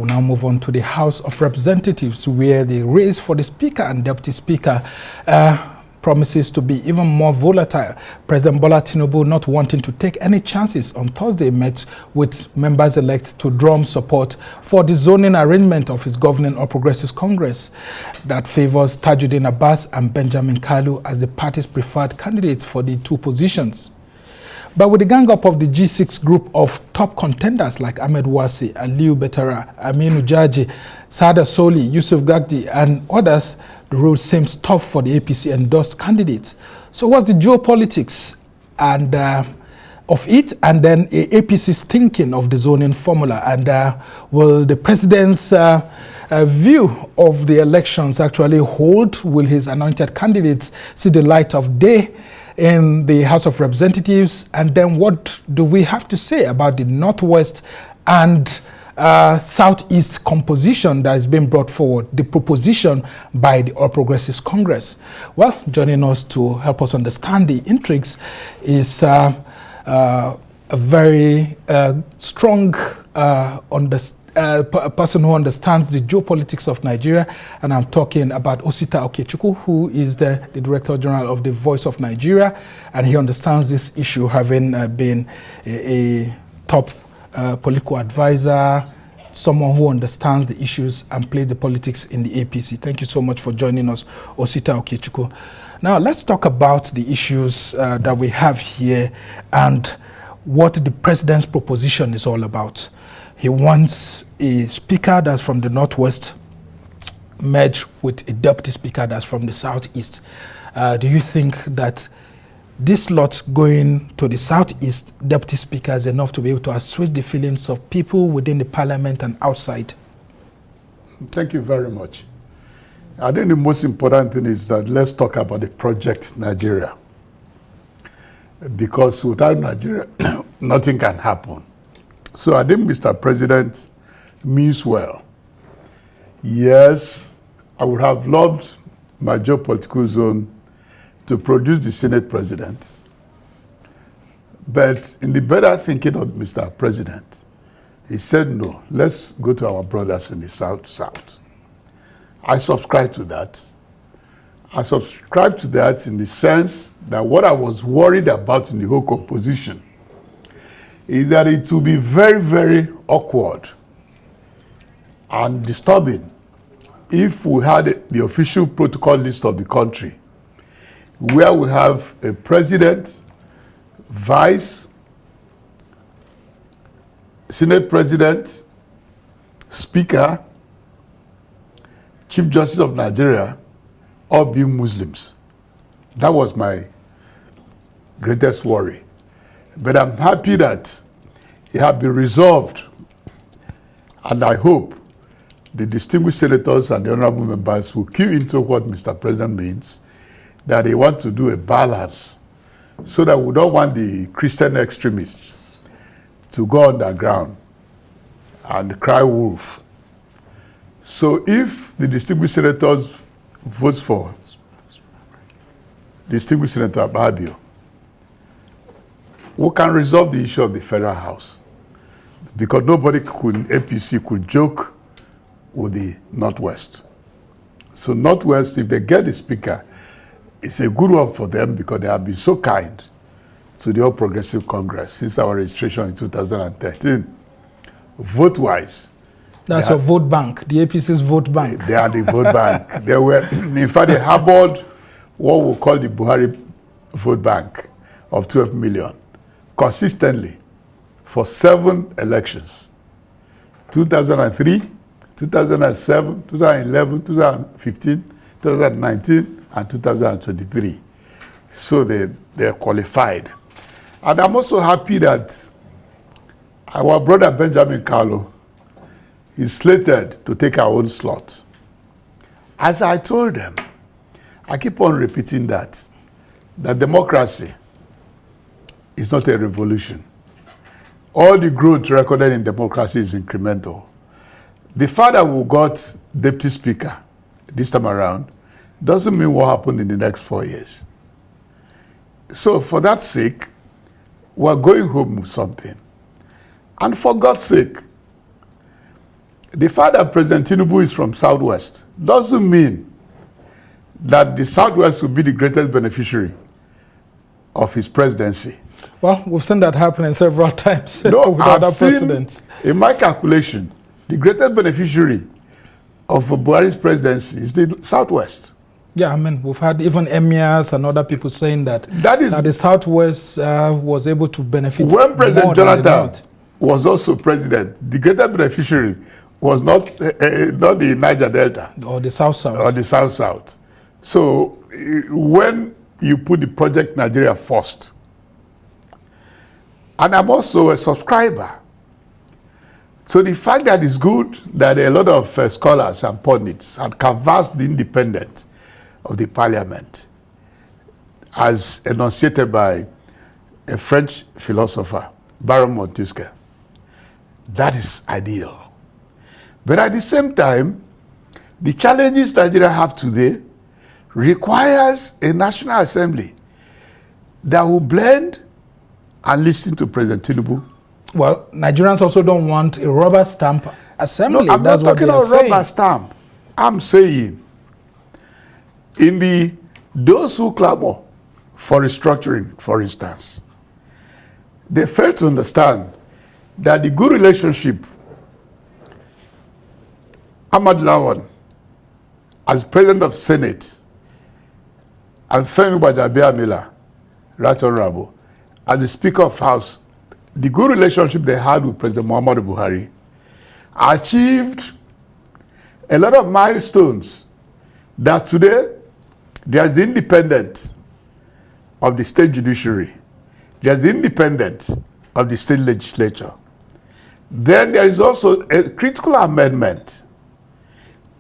We'll now move on to the House of Representatives, where the race for the Speaker and Deputy Speaker promises to be even more volatile. President Bola Tinubu, not wanting to take any chances, on Thursday met with members-elect to drum support for the zoning arrangement of his governing All Progressives Congress that favors Tajuddin Abbas and Benjamin Kalu as the party's preferred candidates for the two positions. But with the gang-up of the G6 group of top contenders like Ahmed Wasi, Aliyu Betara, Aminu Jaji, Sada Soli, Yusuf Gagdi, and others, the road seems tough for the APC-endorsed candidates. So what's the geopolitics and of it, and then APC's thinking of the zoning formula? And will the president's view of the elections actually hold? Will his anointed candidates see the light of day in the House of Representatives? And then what do we have to say about the Northwest and Southeast composition that is being brought forward, the proposition by the All Progressives Congress? Well, joining us to help us understand the intrigues is a very strong person who understands the geopolitics of Nigeria, and I'm talking about Osita Okechukwu, who is the Director General of the Voice of Nigeria, and he understands this issue, having been a top political advisor, someone who understands the issues and plays the politics in the APC. Thank you so much for joining us, Osita Okechukwu. Now, let's talk about the issues that we have here and what the president's proposition is all about. He wants a speaker that's from the Northwest merged with a deputy speaker that's from the Southeast. Do you think that this lot going to the Southeast deputy speaker is enough to be able to assuage the feelings of people within the parliament and outside? Thank you very much. I think the most important thing is that let's talk about the project Nigeria. Because without Nigeria, nothing can happen. So I think Mr. President means well. Yes, I would have loved my geopolitical zone to produce the Senate president. But in the better thinking of Mr. President, he said, no, let's go to our brothers in the South. I subscribe to that. I subscribe to that in the sense that what I was worried about in the whole composition is that it will be very, very awkward and disturbing if we had the official protocol list of the country where we have a president, vice, Senate president, speaker, Chief Justice of Nigeria, all being Muslims. That was my greatest worry. But I'm happy that it has been resolved, and I hope the distinguished senators and the honorable members will key into what Mr. President means, that they want to do a balance so that we don't want the Christian extremists to go underground and cry wolf. So if the distinguished senators votes for distinguished Senator Abbas, we can resolve the issue of the federal house, because nobody APC could joke with the Northwest. So Northwest, if they get the speaker, it's a good one for them because they have been so kind to the All Progressive Congress since our registration in 2013. Vote-wise, that's your vote bank, the APC's vote bank. They are the vote bank. They were, in fact, they harbored what we call the Buhari vote bank of 12 million consistently for 7 elections. 2003, 2007, 2011, 2015, 2019, and 2023. So they're qualified. And I'm also happy that our brother Benjamin Kalu is slated to take our own slot. As I told them, I keep on repeating that democracy is not a revolution. All the growth recorded in democracy is incremental. The fact that we got deputy speaker this time around doesn't mean what happened in the next 4 years. So for that sake, we're going home with something. And for God's sake, the fact that President Tinubu is from Southwest doesn't mean that the Southwest will be the greatest beneficiary of his presidency. Well, we've seen that happening several times No, with I've other seen, presidents. in my calculation, the greatest beneficiary of Buhari's presidency is the Southwest. Yeah, I mean, we've had even emirs and other people saying that the Southwest was able to benefit. When President Jonathan was also president, the greatest beneficiary was not the Niger Delta. Or the South-South. Or the South-South. So when you put the Project Nigeria first, and I'm also a subscriber, so the fact that it's good that a lot of scholars and pundits have canvassed the independence of the parliament, as enunciated by a French philosopher, Baron Montesquieu, that is ideal. But at the same time, the challenges Nigeria have today requires a National Assembly that will blend and listen to President Tinubu. Well, Nigerians also don't want a rubber stamp assembly. No, I'm not talking about rubber stamp. I'm saying in those who clamor for restructuring, for instance, they fail to understand that the good relationship Ahmad Lawan as President of Senate and Femi Gbajabiamila, Right Honorable, as the Speaker of House, the good relationship they had with President Muhammadu Buhari achieved a lot of milestones that today there's the independence of the state judiciary, there's the independence of the state legislature. Then there is also a critical amendment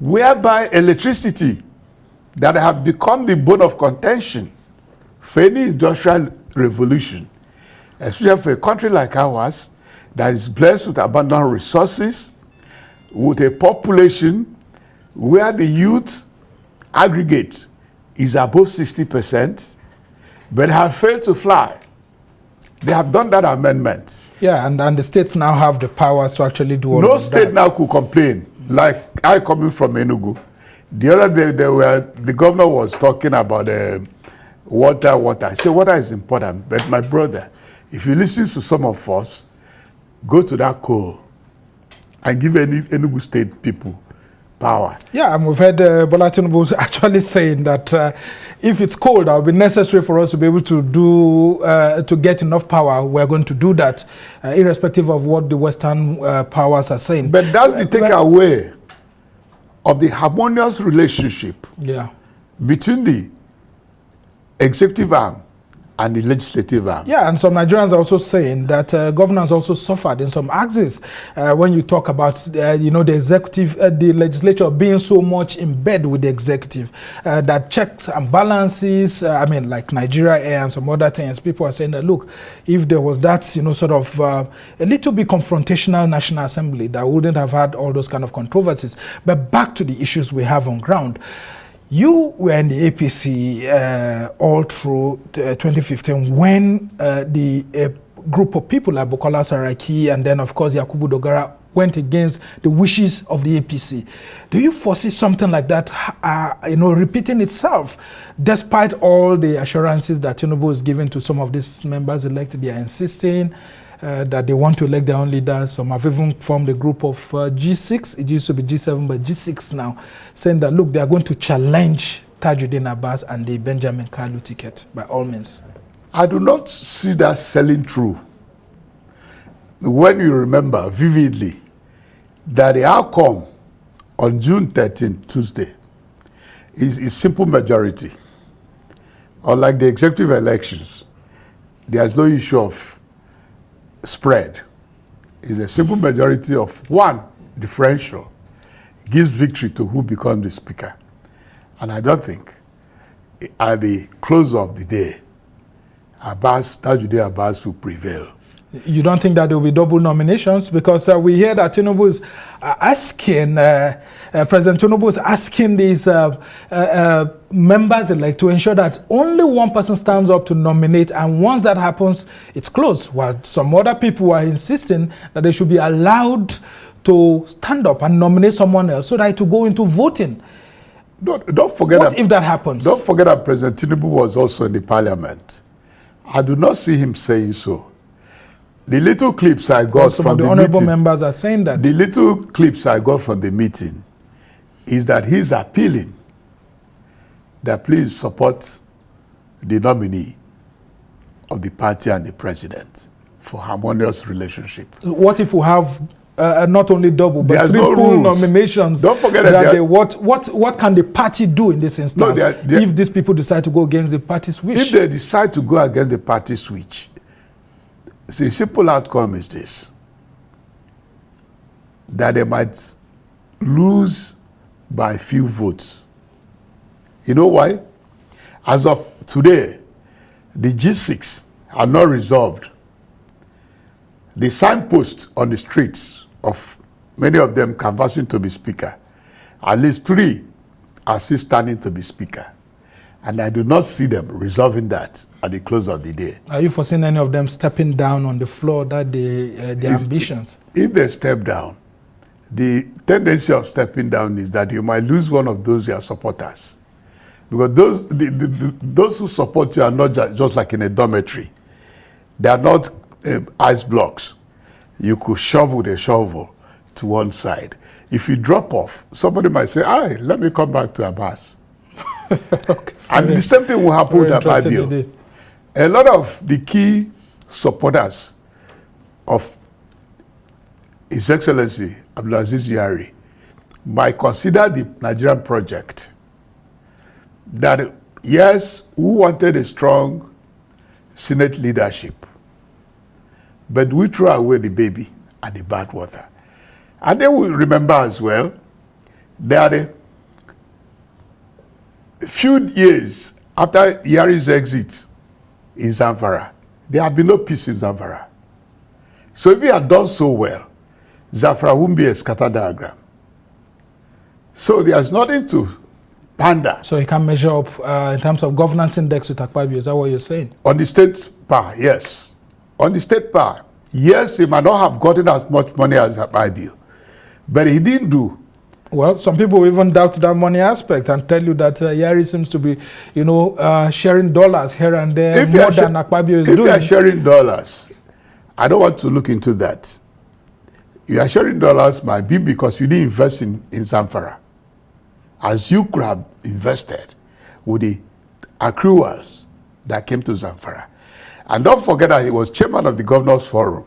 whereby electricity that have become the bone of contention for any industrial revolution, especially for a country like ours that is blessed with abundant resources, with a population where the youth aggregate is above 60%, but have failed to fly. They have done that amendment. Yeah, and the states now have the powers to actually do all No of that. state now could complain. Like I coming from Enugu, the other day the governor was talking about water. I say water is important, but my brother, if you listen to some of us, go to that coal and give any Enugu state people power. Yeah, and we've heard Bola Tinubu actually saying that if it's cold, it will be necessary for us to be able to do to get enough power. We're going to do that, irrespective of what the Western powers are saying. But that's the takeaway of the harmonious relationship between the executive arm and the legislative arm. Yeah, and some Nigerians are also saying that governance also suffered in some axes when you talk about, the executive, the legislature being so much in bed with the executive, that checks and balances, like Nigeria Air and some other things. People are saying that, look, if there was that, sort of a little bit confrontational National Assembly, that wouldn't have had all those kind of controversies. But back to the issues we have on ground. You were in the APC all through 2015 when the group of people like Bukola Saraki and then, of course, Yakubu Dogara went against the wishes of the APC. Do you foresee something like that, repeating itself, despite all the assurances that Tinubu is giving to some of these members elected? They are insisting that they want to elect their own leaders. Some have even formed a group of G6. It used to be G7, but G6 now, saying that, look, they are going to challenge Tajuddin Abbas and the Benjamin Kalu ticket by all means. I do not see that selling through. When you remember vividly that the outcome on June 13th, Tuesday, is a simple majority. Unlike the executive elections, there's no issue of spread. Is a simple majority of one differential. It gives victory to who becomes the speaker. And I don't think at the close of the day, Tajuddin Abbas will prevail. You don't think that there will be double nominations? Because we hear that Tinubu is asking, President Tinubu is asking these members elect to ensure that only one person stands up to nominate, and once that happens, it's closed. While some other people are insisting that they should be allowed to stand up and nominate someone else so that it will go into voting. Don't forget what if that happens? Don't forget that President Tinubu was also in the parliament. I do not see him saying so. The little clips I got from the honorable meeting, members are saying that. The little clips I got from the meeting is that he's appealing that please support the nominee of the party and the president for harmonious relationship. What if we have not only double but There's triple no nominations? Don't forget that what can the party do in this instance if these people decide to go against the party's wish? If they decide to go against the party's wish, the simple outcome is this: that they might lose by few votes. You know why? As of today, the G6 are not resolved. The signposts on the streets of many of them canvassing to be speaker, at least 3 are still standing to be speaker. And I do not see them resolving that at the close of the day. Are you foreseeing any of them stepping down on the floor, that their ambitions? If they step down, the tendency of stepping down is that you might lose one of those your supporters. Because those who support you are not just like in a dormitory. They are not ice blocks. You could shovel the shovel to one side. If you drop off, somebody might say, let me come back to Abbas. Okay, and the same thing will happen with Ababio. A lot of the key supporters of His Excellency Abdulaziz Yari might consider the Nigerian project that, yes, we wanted a strong Senate leadership, but we threw away the baby and the bathwater. And they will remember as well that a few years after Yari's exit in Zamfara, there had been no peace in Zamfara. So if he had done so well, Zamfara wouldn't be a scatter diagram. So there's nothing to pander. So he can measure up in terms of governance index with Akpabio, is that what you're saying? On the state power, yes. On the state power, yes, he might not have gotten as much money as Akpabio, but he didn't do. Well, some people even doubt that money aspect and tell you that Yari seems to be, sharing dollars here and there more than Akpabio is doing. If you are sharing dollars, I don't want to look into that. You are sharing dollars might be because you didn't invest in Zamfara, as you could have invested with the accruals that came to Zamfara. And don't forget that he was chairman of the Governors Forum,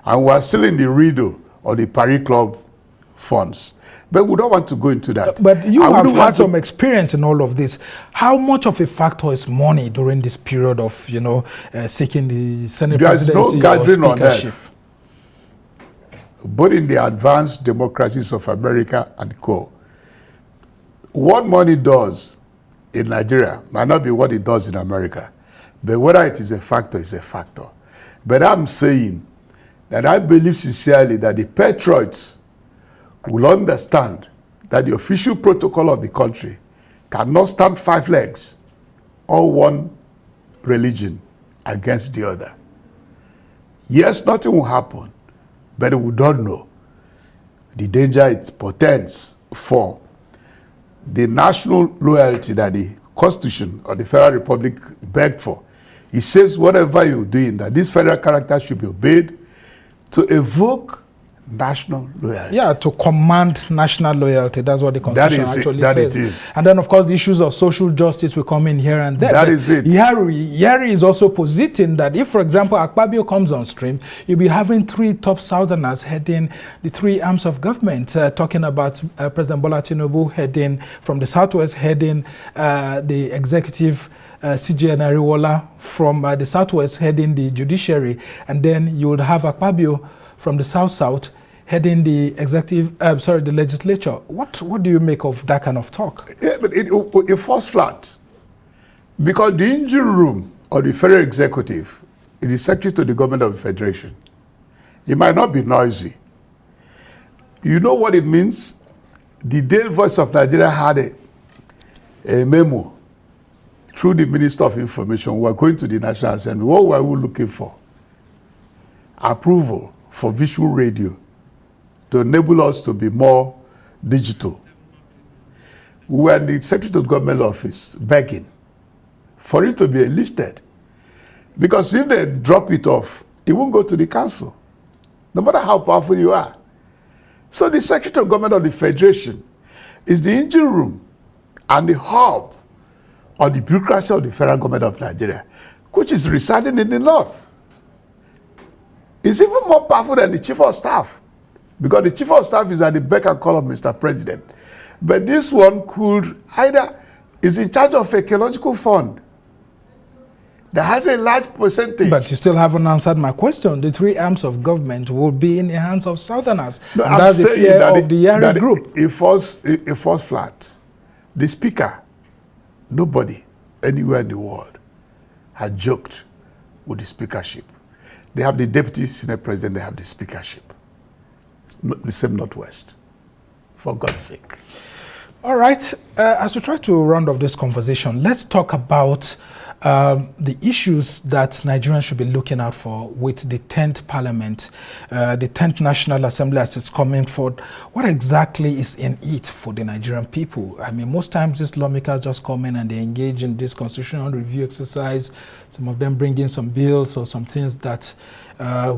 and we are still in the riddle of the Paris Club funds. But we don't want to go into that. But you have had some experience in all of this. How much of a factor is money during this period of, seeking the Senate presidency or speakership? There is no gathering on earth, both in the advanced democracies of America and co. What money does in Nigeria might not be what it does in America. But whether it is a factor, is a factor. But I'm saying that I believe sincerely that the patriots will understand that the official protocol of the country cannot stand 5 legs or one religion against the other. Yes, nothing will happen, but we don't know the danger it portends for the national loyalty that the Constitution of the Federal Republic begged for. It says whatever you're doing, that this federal character should be obeyed to evoke national loyalty. Yeah, to command national loyalty. That's what the Constitution actually says. It is. And then, of course, the issues of social justice will come in here and there. That is it. Yari is also positing that if, for example, Akpabio comes on stream, you'll be having 3 top Southerners heading the 3 arms of government, talking about President Bola Tinubu heading from the Southwest, heading the executive, CJ Nariwola from the Southwest, heading the judiciary, and then you would have Akpabio from the South heading the the legislature. What do you make of that kind of talk? Yeah, but it falls flat. Because the engine room of the federal executive is the secretary to the government of the federation. It might not be noisy. You know what it means? The day Voice of Nigeria had a memo through the Minister of Information. We were going to the National Assembly. What were we looking for? Approval for visual radio to enable us to be more digital. We were in the Secretary of Government office begging for it to be enlisted. Because if they drop it off, it won't go to the council, no matter how powerful you are. So the Secretary of Government of the Federation is the engine room and the hub of the bureaucracy of the federal government of Nigeria, which is residing in the north. It's even more powerful than the Chief of Staff, because the Chief of Staff is at the beck and call of Mr. President. But this one could either is in charge of a ecological fund that has a large percentage. But you still haven't answered my question. The three arms of government will be in the hands of Southerners. No, and that's the fear of the Yari group. It falls flat. The speaker, nobody anywhere in the world had joked with the speakership. They have the deputy senate president, they have the speakership. It's not the same Northwest, for God's sake. All right, as we try to round off this conversation, let's talk about the issues that Nigerians should be looking out for with the 10th Parliament, the 10th National Assembly as it's coming forward. What exactly is in it for the Nigerian people? I mean, most times these lawmakers just come in and they engage in this constitutional review exercise. Some of them bring in some bills or some things that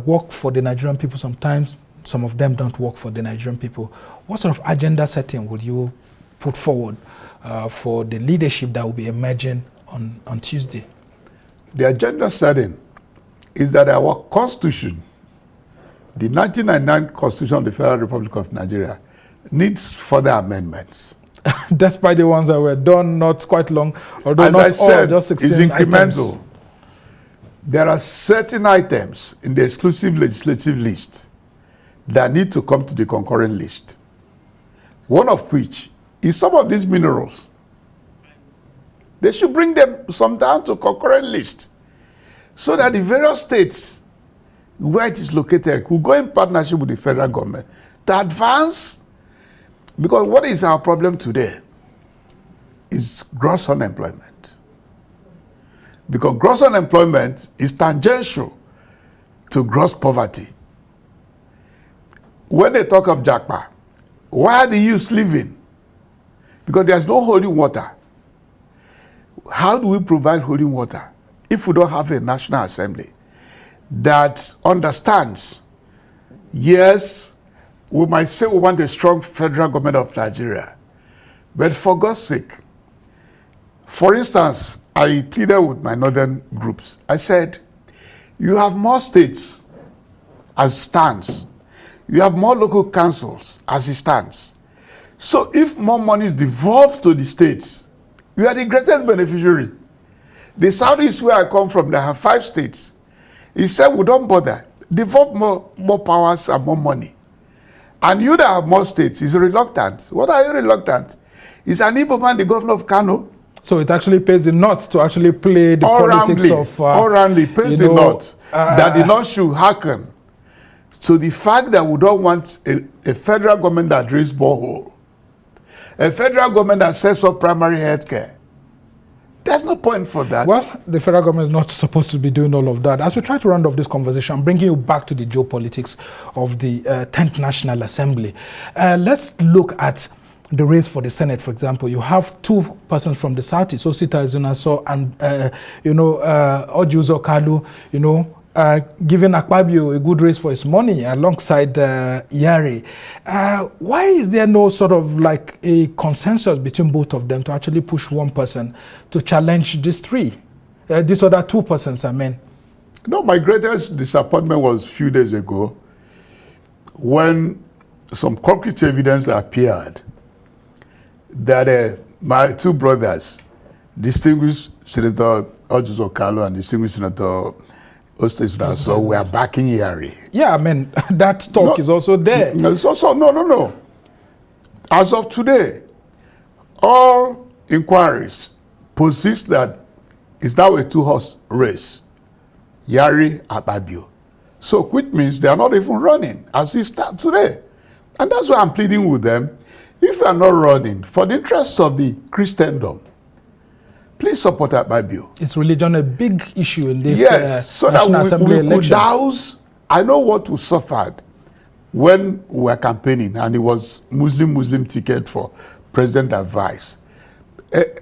work for the Nigerian people sometimes. Some of them don't work for the Nigerian people. What sort of agenda setting would you put forward for the leadership that will be emerging on Tuesday? The agenda setting is that our Constitution, the 1999 Constitution of the Federal Republic of Nigeria, needs further amendments. Despite the ones that were done not quite long, although as not I said, all, just 16 it's incremental. items. There are certain items in the exclusive legislative list that need to come to the concurrent list. One of which is some of these minerals. They should bring them some down to concurrent list so that the various states where it is located will go in partnership with the federal government to advance. Because what is our problem today is gross unemployment. Because gross unemployment is tangential to gross poverty. When they talk of Jackpa, why are the youths living? Because there's no holy water. How do we provide holy water if we don't have a National Assembly that understands, yes, we might say we want a strong federal government of Nigeria, but for God's sake, for instance, I pleaded with my northern groups. I said, you have more states as it stands. You have more local councils as it stands. So if more money is devolved to the states, you are the greatest beneficiary. The Southeast, where I come from, they have 5 states. He said, we don't bother. Devolve more powers and more money. And you that have more states is reluctant. What are you reluctant? Is an Igbo man the governor of Kano? So it actually pays the North to actually play the politics of... Orally pays the North. That the North should hearken. So the fact that we don't want a federal government that drills borehole, a federal government that sets up primary health care, there's no point for that. Well, the federal government is not supposed to be doing all of that. As we try to round off this conversation, I'm bringing you back to the geopolitics of the 10th National Assembly. Let's look at the race for the Senate, for example. You have 2 persons from the Southeast, Osita and Ojuzo Kalu, giving Akpabio a good race for his money alongside Yari. Why is there no sort of like a consensus between both of them to actually push one person to challenge these these other 2 persons, I mean? No, my greatest disappointment was a few days ago when some concrete evidence appeared that my 2 brothers, distinguished Senator Ojuzo Kalu and distinguished Senator Osita, so we are backing Yari. Yeah, I mean, that talk is also there. It's also, no. As of today, all inquiries possess that it's now a 2-horse race, Yari Akpabio. So, which means they are not even running as we start today. And that's why I'm pleading with them. If you are not running for the interests of the Christendom, please support Akpabio. Is religion a big issue in this so National that Assembly we election? Could douse, I know what we suffered when we were campaigning, and it was Muslim ticket for president advice.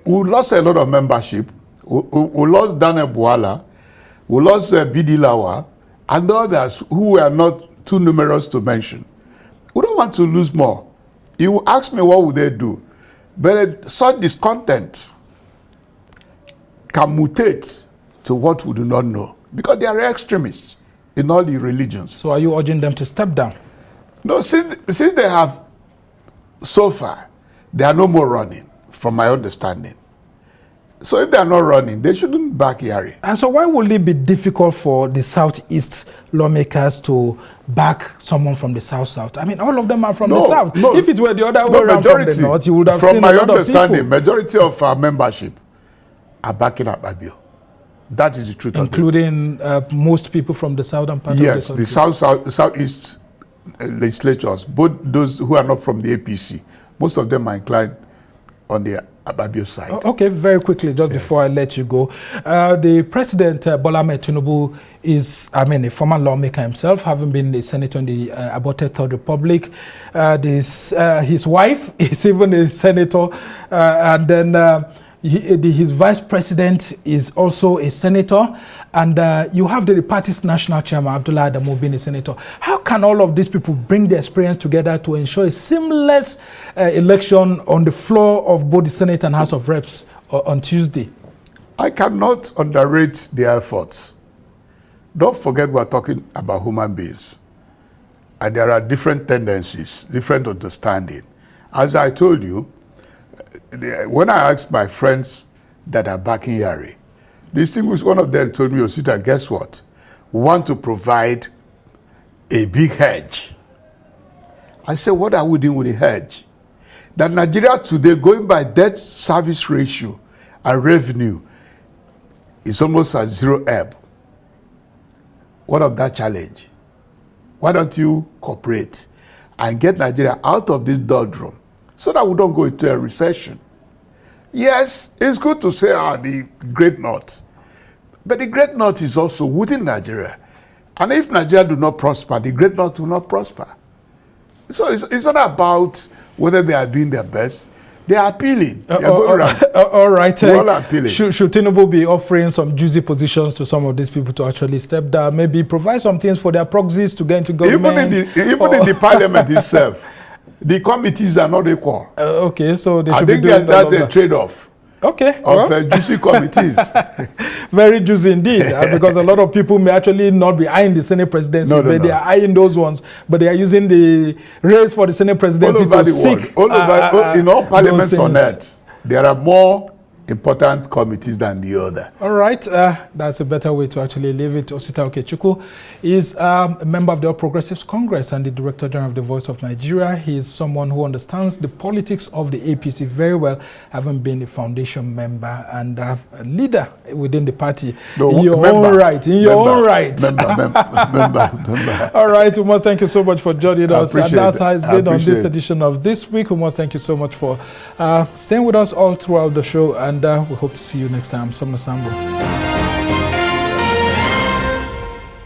We lost a lot of membership. We lost Daniel Bwala. We lost Bidi Lawal, and others who were not too numerous to mention. We don't want to lose more. You ask me what would they do, but such discontent can mutate to what we do not know, because they are extremists in all the religions. So are you urging them to step down? No, since they have, so far, they are no more running, from my understanding. So if they are not running, they shouldn't back Yari. And so why would it be difficult for the Southeast lawmakers to back someone from the South? I mean, all of them are from the South. No, if it were the other way around from the North, you would have seen a lot of people. From my understanding, majority of our membership are backing up Abio. That is the truth. Including most people from the southern part yes, of the country. The Southeast legislatures, both those who are not from the APC, most of them are inclined on the Abio side. Okay, very quickly, just before I let you go. The President, Bola Ahmed Tinubu, is, a former lawmaker himself, having been a senator in the aborted Third Republic. His wife is even a senator, and then his vice president is also a senator, and you have the party's national chairman, Abdullah Adamu, being a senator. How can all of these people bring their experience together to ensure a seamless election on the floor of both the Senate and House of Reps on Tuesday? I cannot underrate their efforts. Don't forget we're talking about human beings, and there are different tendencies, different understanding. As I told you, when I asked my friends that are backing Yari, one of them told me, Osita, guess what? We want to provide a big hedge. I said, what are we doing with the hedge? That Nigeria today, going by debt service ratio and revenue, is almost at zero ebb. What of that challenge? Why don't you cooperate and get Nigeria out of this doldrum so that we don't go into a recession? Yes, it's good to say the Great North, but the Great North is also within Nigeria. And if Nigeria do not prosper, the Great North will not prosper. So it's not about whether they are doing their best. They are appealing. They are going around. All right. All appealing. Should Tinubu be offering some juicy positions to some of these people to actually step down, maybe provide some things for their proxies to get into government? Even in the parliament itself, the committees are not equal. Okay, so they should be doing that's a trade-off. Okay. Of juicy committees. Very juicy indeed, because a lot of people may actually not be eyeing the Senate presidency, but they are eyeing those ones, but they are using the race for the Senate presidency to seek. In all parliaments on earth, there are more important committees than the other. All right, that's a better way to actually leave it. Osita Okechukwu is a member of the All Progressives Congress and the Director General of the Voice of Nigeria. He is someone who understands the politics of the APC very well, having been a foundation member and a leader within the party. In your own right. Member. All right, we must thank you so much for joining us. And that's how it's been on this edition of This Week. We must thank you so much for staying with us all throughout the show. And we hope to see you next time. Sambo.